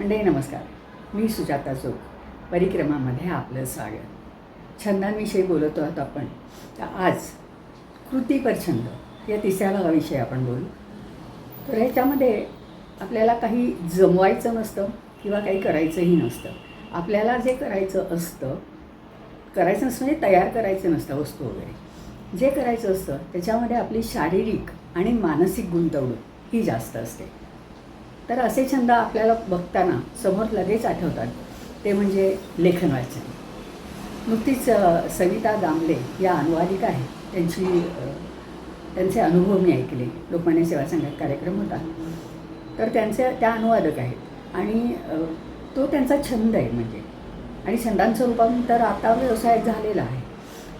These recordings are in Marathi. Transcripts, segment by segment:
मंडळी नमस्कार. मी सुजाता चोख. परिक्रमामध्ये आपलं स्वागत. छंदांविषयी बोलतो आहोत आपण. तर आज कृतीपर छंद या तिसऱ्या भागाविषयी आपण बोलू. तर ह्याच्यामध्ये आपल्याला काही जमवायचं नसतं किंवा काही करायचंही नसतं. आपल्याला जे करायचं नसतं म्हणजे तयार करायचं नसतं वस्तू वगैरे. जे करायचं असतं त्याच्यामध्ये आपली शारीरिक आणि मानसिक गुंतवणूक ही जास्त असते. तर असे छंद आपल्याला बघताना समोर लगेच आठवतात ते म्हणजे लेखन वाचन. नुकतीच सविता दामले या अनुवादिका आहेत, त्यांचे अनुभव मी ऐकले. लोकमान्य सेवा संघात कार्यक्रम होता, तर त्या अनुवादक आहेत आणि तो त्यांचा छंद आहे म्हणजे. आणि छंदांचं रूपांतर आता व्यवसायात झालेला आहे.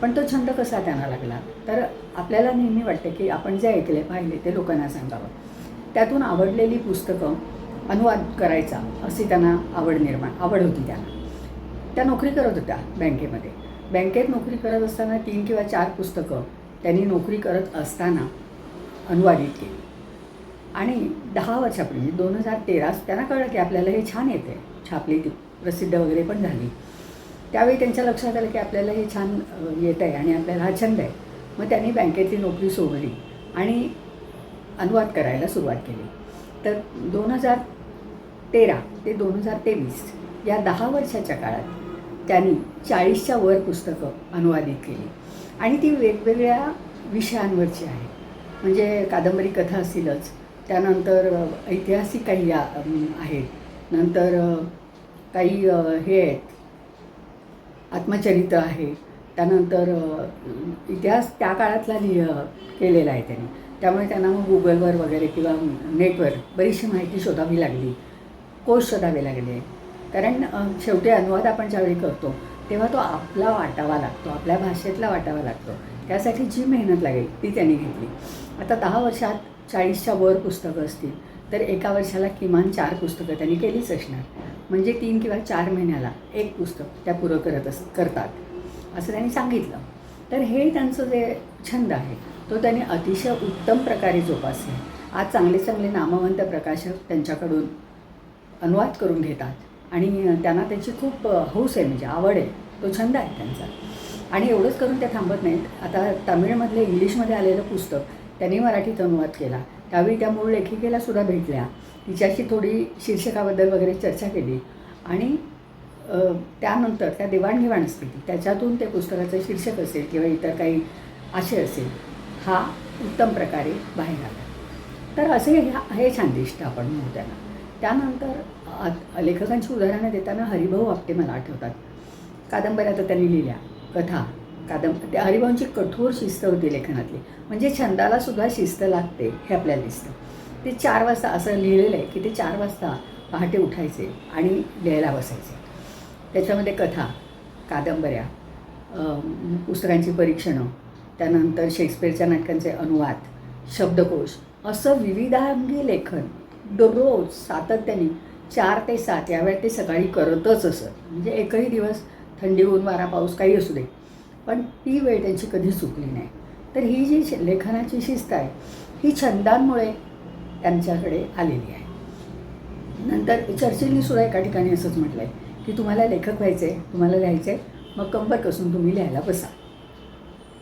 पण तो छंद कसा त्यांना लागला, तर आपल्याला नेहमी वाटतं की आपण जे ऐकले पाहिले ते लोकांना सांगावं. त्यातून आवडलेली पुस्तकं अनुवाद करायचा अशी त्यांना आवड होती त्यांना. त्या नोकरी करत होत्या बँकेमध्ये. बँकेत नोकरी करत असताना 3 किंवा 4 पुस्तकं त्यांनी नोकरी करत असताना अनुवादित केली. आणि 10 वर्षापूर्वी 2013 त्यांना कळलं की आपल्याला हे छान येतं आहे. छापली, ती प्रसिद्ध वगैरे पण झाली. त्यावेळी त्यांच्या लक्षात आलं की आपल्याला हे छान येतं आहे आणि आपल्याला हा छंद आहे. मग त्यांनी बँकेतली नोकरी सोडली आणि अनुवाद करायला सुरुवात केली. तर 2013 ते 2023 या 10 वर्षाच्या काळात त्यांनी 40च्या वर पुस्तकं अनुवादित केली आणि ती वेगवेगळ्या विषयांवरची आहे. म्हणजे कादंबरी कथा असतीलच, त्यानंतर ऐतिहासिक काही आहेत, नंतर काही हे आहेत, आत्मचरित्र आहे, त्यानंतर इतिहास त्या काळातला केलेला आहे त्यांनी. त्यामुळे त्यांना मग गुगलवर वगैरे किंवा नेटवर बरीचशी माहिती शोधावी लागली, कोश शोधावे लागले. कारण शेवटी अनुवाद आपण ज्यावेळी करतो तेव्हा तो आपला वाटावा लागतो, आपल्या भाषेतला वाटावा लागतो. त्यासाठी जी मेहनत लागेल ती त्यांनी घेतली. आता 10 वर्षात 40च्या वर पुस्तकं असतील तर एका वर्षाला किमान 4 पुस्तकं त्यांनी केलीच असणार. म्हणजे 3 किंवा 4 महिन्याला एक पुस्तक त्या पुरं करतात असं त्यांनी सांगितलं. तर हे त्यांचं जे छंद आहे तो त्यांनी अतिशय उत्तम प्रकारे जोपासले. आज चांगले चांगले नामवंत प्रकाशक त्यांच्याकडून अनुवाद करून घेतात आणि त्यांना त्याची खूप हौस आहे, म्हणजे आवड आहे, तो छंद आहे त्यांचा. आणि एवढंच करून ते थांबत नाहीत. आता तमिळमधले इंग्लिशमध्ये आलेलं पुस्तक त्यांनी मराठीत अनुवाद केला. त्यावेळी त्या मूळ लेखिकेलासुद्धा भेटल्या, तिच्याशी थोडी शीर्षकाबद्दल वगैरे चर्चा केली आणि त्यानंतर त्या देवाणघेवाण असते त्याच्यातून ते पुस्तकाचं शीर्षक असेल किंवा इतर काही आशय असेल हा उत्तम प्रकारे बाहेर आला. तर असे हे छानदिष्ट आपण म्हणू त्यांना. त्यानंतर लेखकांची उदाहरणं देताना हरिभाऊ आपटे मला आठवतात. कादंबऱ्या तर त्यांनी लिहिल्या, कथा, त्या हरिभाऊंची कठोर शिस्त होती लेखनातली. म्हणजे छंदालासुद्धा शिस्त लागते हे आपल्याला दिसतं. ते 4 वाजता असं लिहिलेलं आहे की ते 4 वाजता पहाटे उठायचे आणि लिहायला बसायचे. त्याच्यामध्ये कथा, कादंबऱ्या, पुस्तकांची परीक्षणं, त्यानंतर शेक्सपिअरच्या नाटकांचे अनुवाद, शब्दकोश, असं विविधांगी लेखन दररोज सातत्याने 4 ते 7 या वेळेत ते सकाळी करतच असत. म्हणजे एकही दिवस थंडी, ऊन, वारा, पाऊस काही असू दे, पण ती वेळ त्यांची कधी चुकली नाही. तर ही जी लेखनाची शिस्त आहे ही छंदांमुळे त्यांच्याकडे आलेली आहे. नंतर चर्चिलनी सुद्धा एका ठिकाणी असंच म्हटलं आहे की तुम्हाला लेखक व्हायचं आहे, तुम्हाला लिहायचं आहे, मग कंबर कसून तुम्ही लिहायला बसा.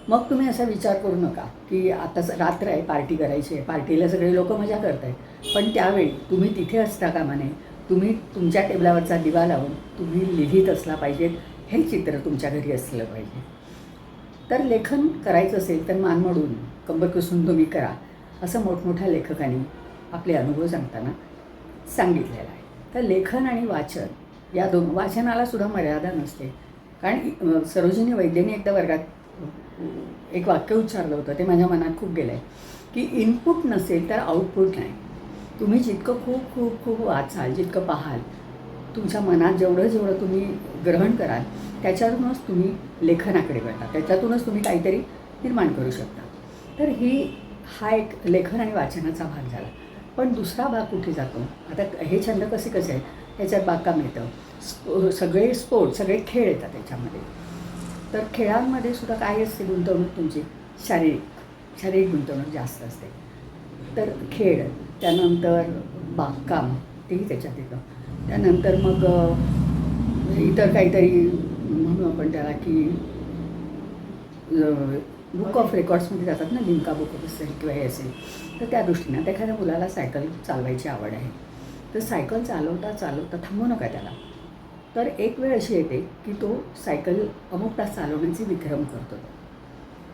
मग तुम्ही असा विचार करू नका की आता रात्र आहे, पार्टी करायची आहे, पार्टीला सगळे लोक मजा करत आहेत, पण त्यावेळी तुम्ही तिथे असता कामा नये. तुम्ही तुमच्या टेबलावरचा दिवा लावून तुम्ही लिहित असला पाहिजेत, हे चित्र तुमच्या घरी असलं पाहिजे. तर लेखन करायचं असेल तर मान मोडून कंबर कसून तुम्ही करा, असं मोठमोठ्या लेखकांनी आपले अनुभव सांगताना सांगितलेलं आहे. तर लेखन आणि वाचन या वाचनालासुद्धा मर्यादा नसते. कारण सरोजिनी वैद्यांनी एकदा वर्गात एक वाक्य उच्चारलं होतं, ते माझ्या मनात खूप गेलं आहे की इनपुट नसेल तर आउटपुट नाही. तुम्ही जितकं खूप खूप खूप वाचाल, जितकं पाहाल, तुमच्या मनात जेवढं तुम्ही ग्रहण कराल त्याच्यातूनच तुम्ही लेखनाकडे वळता, त्याच्यातूनच तुम्ही काहीतरी निर्माण करू शकता. तर हा एक लेखन आणि वाचनाचा भाग झाला. पण दुसरा भाग कुठे जातो? आता हे छंद कसे आहेत, त्याच्यात बागकाम येतं, सगळे सगळे खेळ येतात त्याच्यामध्ये. तर खेळांमध्ये सुद्धा काय असते गुंतवणूक तुमची? शारीरिक गुंतवणूक जास्त असते. तर खेळ, त्यानंतर बागकाम तेही त्याच्यात येतं. त्यानंतर मग इतर काहीतरी म्हणू आपण त्याला की बुक ऑफ रेकॉर्ड्समध्ये जातात ना, लिम्का बुक ऑफ असेल किंवा हे असेल, तर त्या दृष्टीनं आता एखाद्या मुलाला सायकल चालवायची आवड आहे, तर सायकल चालवता चालवता थांबू नका त्याला. तर एक वेळ अशी येते की तो सायकल अमुक तास चालवण्याचे विक्रम करतो.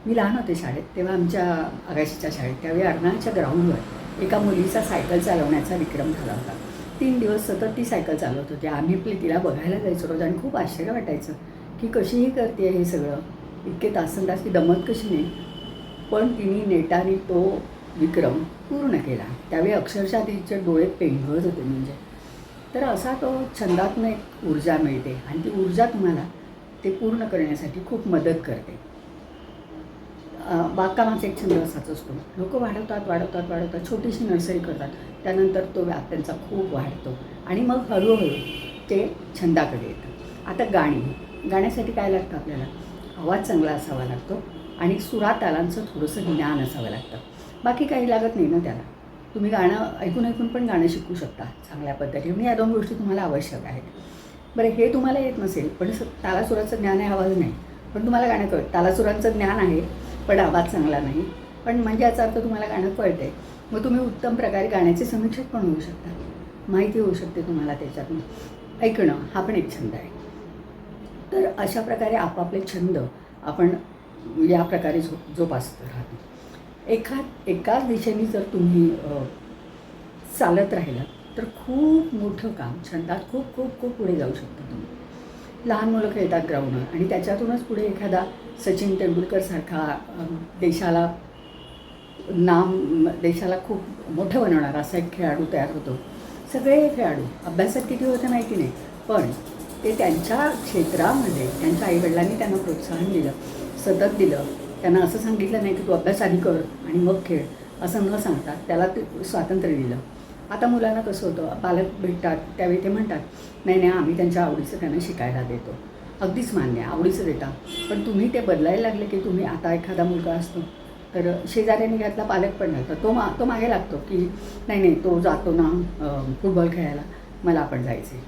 मी लहान होते शाळेत, तेव्हा आमच्या आगाशीच्या शाळेत, त्यावेळी अर्नाळच्या ग्राउंडवर एका मुलीचा सायकल चालवण्याचा विक्रम झाला होता. 3 दिवस सतत ती सायकल चालवत होती. आम्ही आपली तिला बघायला जायचो रोज आणि खूप आश्चर्य वाटायचं की कशीही करते हे सगळं, इतके तासनतास ती दमत कशी नाही. पण तिने नेटाने तो विक्रम पूर्ण केला. त्यावेळी अक्षरशः तिचे डोळे पेंगळत होते म्हणजे. तर असा तो छंदातून एक ऊर्जा मिळते आणि ती ऊर्जा तुम्हाला ते पूर्ण करण्यासाठी खूप मदत करते. बागकामाचा एक छंद असाच असतो. लोक वाढवतात, छोटीशी नर्सरी करतात, त्यानंतर तो व्याप त्यांचा खूप वाढतो आणि मग हळूहळू ते छंदाकडे येतं. आता गाण्यासाठी काय लागतं आपल्याला? आवाज चांगला असावा लागतो आणि सुरातालांचं थोडंसं ज्ञान असावं लागतं. बाकी काही लागत नाही ना त्याला. तुम्ही गाणं ऐकून पण गाणं शिकू शकता चांगल्या पद्धतीने. या 2 गोष्टी तुम्हाला आवश्यक आहेत. बरं, हे तुम्हाला येत नसेल पण तालासुराचं ज्ञान आहे, आवाज नाही, पण तुम्हाला गाणं कळतं. तालासुरांचं ज्ञान आहे पण आवाज चांगला नाही, पण म्हणजे याचा अर्थ तुम्हाला गाणं कळतंय. मग तुम्ही उत्तम प्रकारे गाण्याचे समीक्षक पण होऊ शकता. माहिती होऊ शकते तुम्हाला त्याच्यातून. ऐकणं हा पण एक छंद आहे. तर अशा प्रकारे आपापले छंद आपण या प्रकारे जोपासत राहतो. एकाच दिशेने जर तुम्ही चालत राहिलं तर खूप मोठं काम छंदात खूप खूप खूप पुढे जाऊ शकता तुम्ही. लहान मुलं खेळतात ग्राउंडवर आणि त्याच्यातूनच पुढे एखादा सचिन तेंडुलकरसारखा देशाला खूप मोठं बनवणारा असा एक खेळाडू तयार होतो. सगळे खेळाडू अभ्यासात किती होते माहिती नाही, पण ते त्यांच्या क्षेत्रामध्ये त्यांच्या आईवडिलांनी त्यांना प्रोत्साहन दिलं, सतत दिलं. त्यांना असं सांगितलं नाही की तू अभ्यास आधी कर आणि मग खेळ, असं न सांगता त्याला ते स्वातंत्र्य दिलं. आता मुलांना कसं होतं, पालक भेटतात त्यावेळी ते म्हणतात नाही आम्ही त्यांच्या आवडीचं त्यांना शिकायला देतो. अगदीच मान्य आहे, आवडीचं देता, पण तुम्ही ते बदलायला लागले की तुम्ही आता एखादा मुलगा असतो तर शेजाऱ्याने घातला पालक पण घालतो, तो मागे लागतो की नाही तो जातो ना फुटबॉल खेळायला, मला पण जायचं आहे.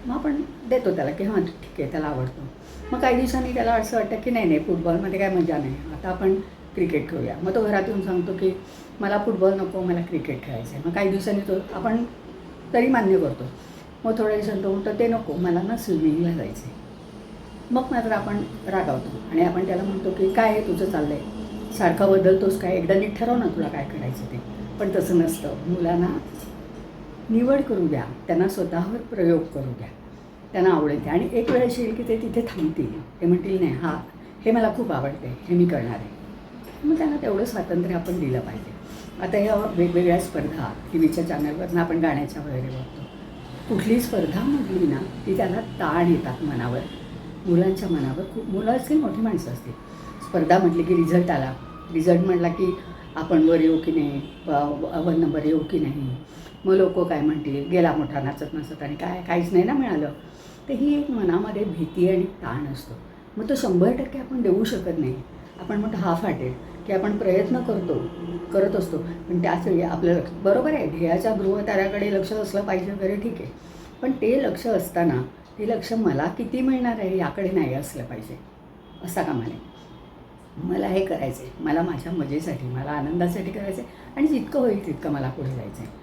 मग आपण देतो त्याला की हां ठीक आहे, त्याला आवडतो. मग काही दिवसांनी त्याला असं वाटतं की नाही फुटबॉलमध्ये काय मजा नाही, आता आपण क्रिकेट खेळूया. मग तो घरात येऊन सांगतो की मला फुटबॉल नको, मला क्रिकेट खेळायचं आहे. मग काही दिवसांनी तो आपण तरी मान्य करतो. मग थोड्या दिवसांनी तो म्हणतो ते नको, मला ना स्विमिंगला जायचं आहे. मग मात्र आपण रागावतो आणि आपण त्याला म्हणतो की काय आहे तुझं चाललं आहे, सारखं बदलतोस काय, एकदा नीट ठरव ना तुला काय करायचं ते. पण तसं नसतं. मुलांना निवड करू द्या, त्यांना स्वतःवर प्रयोग करू द्या, त्यांना आवडेल ते. आणि एक वेळ अशी येईल की ते तिथे थांबतील, ते म्हणतील नाही हे मला खूप आवडते, हे मी करणार आहे. मग त्यांना तेवढं स्वातंत्र्य आपण दिलं पाहिजे. आता ह्या वेगवेगळ्या स्पर्धा टी व्हीच्या चॅनलवरनं आपण गाण्याच्या वगैरे बघतो. कुठली स्पर्धा म्हटली ना ती त्याला ताण येतात मनावर, मुलांच्या मनावर. खूप मुलं असतील, मोठी माणसं असतील. स्पर्धा म्हटली की रिझल्ट आला, रिझल्ट म्हटला की आपण वर येऊ की नाही, 1 नंबर येऊ की नाही, मग लोक काय म्हणतील, गेला मोठा नाचत नसत आणि काहीच नाही ना मिळालं. तर ही एक मनामध्ये भीती आणि ताण असतो. मग तो 100% आपण देऊ शकत नाही. आपण म्हणतो हाफ हार्टेड की आपण प्रयत्न करत असतो, पण त्याचवेळी आपलं लक्ष बरोबर आहे, ध्येयाच्या ध्रुवताऱ्याकडे लक्ष असलं पाहिजे वगैरे, ठीक आहे. पण ते लक्ष असताना ते लक्ष मला किती मिळणार आहे याकडे नाही असलं पाहिजे. असा कामा नये. मला हे करायचं आहे, मला माझ्या मजेसाठी, मला आनंदासाठी करायचं आहे आणि जितकं होईल तितकं मला पुढे जायचं आहे.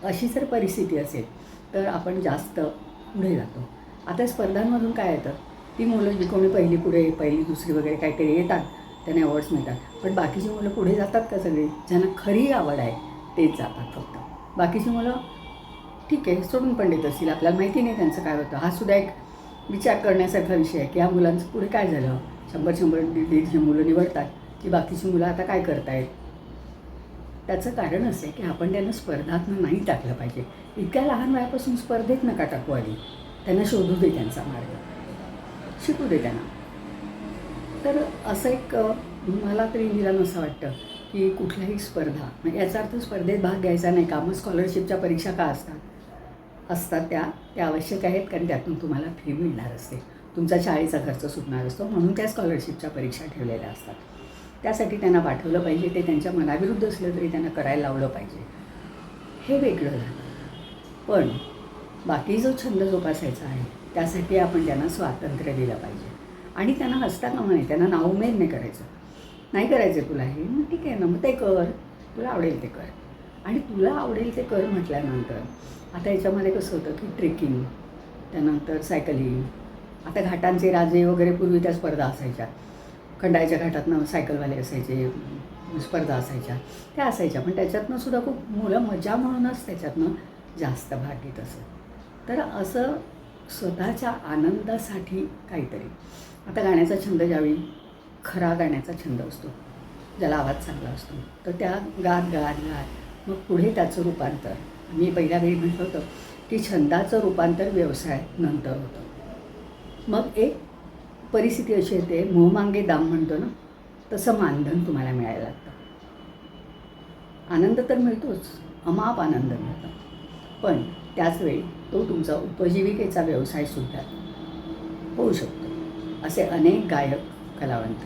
अशी जर परिस्थिती असेल तर आपण जास्त पुढे जातो. आता स्पर्धांमधून काय येतं, ती मुलं जी कोणी पहिली दुसरी वगैरे काहीतरी येतात त्यांना अवॉर्ड्स मिळतात. पण बाकीची मुलं पुढे जातात का सगळी? ज्यांना खरी आवड आहे तेच जातात फक्त. बाकीची मुलं ठीक आहे सोडून पण देत असतील, आपल्याला माहिती नाही त्यांचं काय होतं. हा सुद्धा एक विचार करण्यासारखा विषय आहे की या मुलांचं पुढे काय झालं. 100-100 मुलं निवडतात की बाकीची मुलं आता काय करतायत. त्याचं कारण असं आहे की आपण त्यांना स्पर्धातनं नाही टाकलं पाहिजे. इतक्या लहान वयापासून स्पर्धेत नका टाकू आधी. त्यांना शोधू दे त्यांचा मार्ग, शिकू दे त्यांना. तर असं एक मला तरी निदान असं वाटतं की कुठल्याही स्पर्धा, म्हणजे याचा अर्थ स्पर्धेत भाग घ्यायचा नाही का. मग स्कॉलरशिपच्या परीक्षा का असतात त्या आवश्यक आहेत, कारण त्यातून तुम्हाला फी मिळणार असते, तुमचा शाळेचा खर्च सुटणार असतो, म्हणून त्या स्कॉलरशिपच्या परीक्षा ठेवलेल्या असतात. त्यासाठी त्यांना पाठवलं पाहिजे. ते त्यांच्या मनाविरुद्ध असलं तरी त्यांना करायला लावलं पाहिजे. हे वेगळं झालं. पण बाकी जो छंद जोपासायचा आहे त्यासाठी आपण त्यांना स्वातंत्र्य दिलं पाहिजे आणि त्यांना हसता कामा नये, त्यांना नाउमेद नाही करायचं. नाही करायचं तुला हे, मग ठीक आहे ना, मग ते कर, तुला आवडेल ते कर. आणि तुला आवडेल ते कर म्हटल्यानंतर आता याच्यामध्ये कसं होतं की ट्रेकिंग, त्यानंतर सायकलिंग, आता घाटांचे राजे वगैरे पूर्वी त्या स्पर्धा असायच्या. खंडाळ्याच्या घाटातनं सायकलवाले असायचे, स्पर्धा असायच्या, त्या असायच्या. पण त्याच्यातनं सुद्धा खूप मुलं मजा म्हणूनच त्याच्यातनं जास्त भाग घेत असत. तर असं स्वतःच्या आनंदासाठी काहीतरी. आता गाण्याचा छंद ज्यावेळी खरा गाण्याचा छंद असतो, ज्याला आवाज चांगला असतो, तर त्या गात गात गात मग पुढे त्याचं रूपांतर, मी पहिल्या वेळी म्हटलं होतं की छंदाचं रूपांतर व्यवसाय नंतर होतं. मग एक परिस्थिती अशी येते, मोहमांगे दाम म्हणतो ना, तसं मानधन तुम्हाला मिळायला लागतं. आनंद तर मिळतोच, अमाप आनंद मिळतो, पण त्याचवेळी तो तुमचा उपजीविकेचा व्यवसायसुद्धा होऊ शकतो. असे अनेक गायक, कलावंत,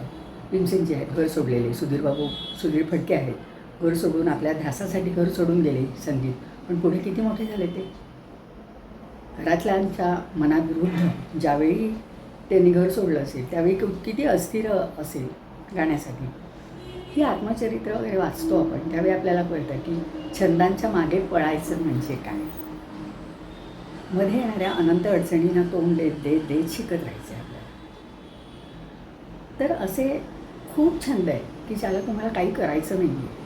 भीमसेनजी आहेत घर सोडलेले, सुधीर फडके आहेत घर सोडून आपल्या ध्यासासाठी घर सोडून गेले संगीत, पण पुढे किती मोठे झाले ते. घरातल्यांच्या मनाविरुद्ध ज्यावेळी त्यांनी घर सोडलं असेल त्यावेळी किती अस्थिर असेल गाण्यासाठी. ही आत्मचरित्र वगैरे वाचतो आपण त्यावेळी आपल्याला कळतं की छंदांच्या मागे पळायचं म्हणजे काय. मध्ये येणाऱ्या अनंत अडचणींना तोंड देत देत शिकत राहायचं आपल्याला. तर असे खूप छंद आहे की ज्याला तुम्हाला काही करायचं नाही आहे,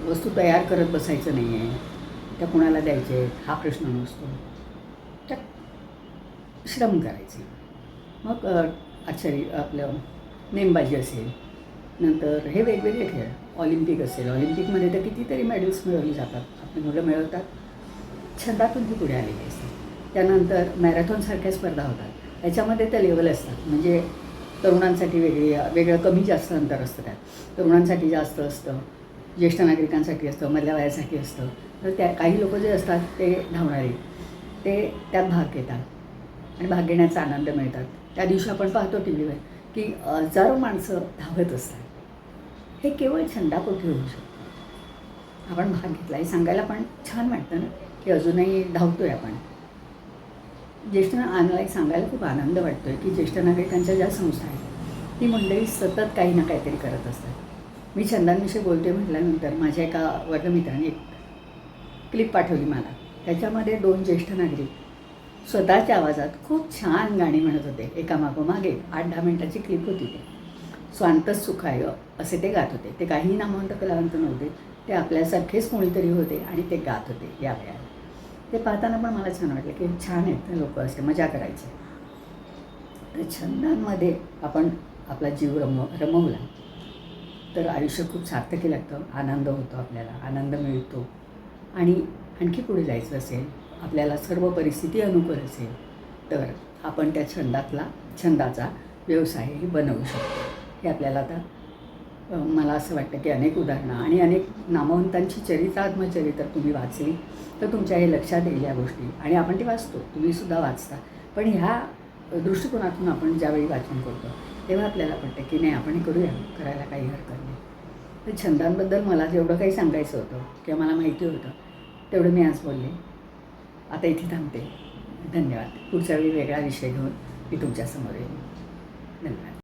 वस्तू तयार करत बसायचं नाही आहे, त्या कुणाला द्यायचे हा प्रश्न नसतो, त्या श्रम करायचे. मग आपलं नेमबाजी असेल, नंतर हे वेगवेगळे खेळ, ऑलिम्पिक असेल, ऑलिम्पिकमध्ये तर कितीतरी मेडल्स मिळवली जातात, आपली मुलं मिळवतात, छंदातून ती पुढे आलेली असते. त्यानंतर मॅरेथॉनसारख्या स्पर्धा होतात, याच्यामध्ये तर लेवल असतात, म्हणजे तरुणांसाठी वेगळं कमी जास्त अंतर असतं, त्यात तरुणांसाठी जास्त असतं, ज्येष्ठ नागरिकांसाठी असतं, मधल्या वयासाठी असतं. तर त्या काही लोक जे असतात ते धावणारे ते त्यात भाग घेतात आणि भाग घेण्याचा आनंद मिळतात. त्या दिवशी आपण पाहतो टी व्हीवर की हजारो माणसं धावत असतात. हे केवळ छंदापोटी होऊ शकतं. आपण भाग घेतला हे सांगायला पण छान वाटतं ना, की अजूनही धावतो आहे आपण. ज्येष्ठ आम्हाला सांगायला खूप आनंद वाटतो आहे की ज्येष्ठ नागरिकांच्या ज्या संस्था आहेत ती मंडळी सतत काही ना काहीतरी करत असतात. मी छंदांविषयी बोलते म्हटल्यानंतर माझ्या एका वर्गमित्राने एक क्लिप पाठवली मला. त्याच्यामध्ये 2 ज्येष्ठ नागरिक स्वतःच्या आवाजात खूप छान गाणी म्हणत होते, एकामागोमागे 8-10 मिनटाची क्लिप होती. ते स्वांतच सुखाय असे ते गात होते. ते काही नामवंत कलावंत नव्हते, ते आपल्यासारखेच कोणीतरी होते आणि ते गात होते या वेळेला. ते पाहताना पण मला छान वाटलं की छान आहेत लोक, असे मजा करायचे. तर छंदांमध्ये आपण आपला जीव रमवला तर आयुष्य खूप सार्थकी लागतं, आनंद होतो, आपल्याला आनंद मिळतो. आणि आणखी पुढे जायचं असेल, आपल्याला सर्व परिस्थिती अनुकूल असेल तर आपण त्या छंदाचा व्यवसायही बनवू शकतो. हे आपल्याला आता मला असं वाटतं की अनेक उदाहरणं आणि अनेक नामवंतांची आत्मचरित्र तुम्ही वाचली तर तुमच्या हे लक्षात येईल या गोष्टी. आणि आपण ती वाचतो, तुम्हीसुद्धा वाचता, पण ह्या दृष्टिकोनातून आपण ज्यावेळी वाचन करतो तेव्हा आपल्याला वाटतं की नाही आपण हे करूया, करायला काही हरकत नाही. तर छंदांबद्दल मला जेवढं काही सांगायचं होतं किंवा मला माहिती होतं तेवढं मी आज बोलले. आता इथे थांबते. धन्यवाद. पुढच्या वेळी वेगळा विषय घेऊन मी तुमच्यासमोर येईन. धन्यवाद.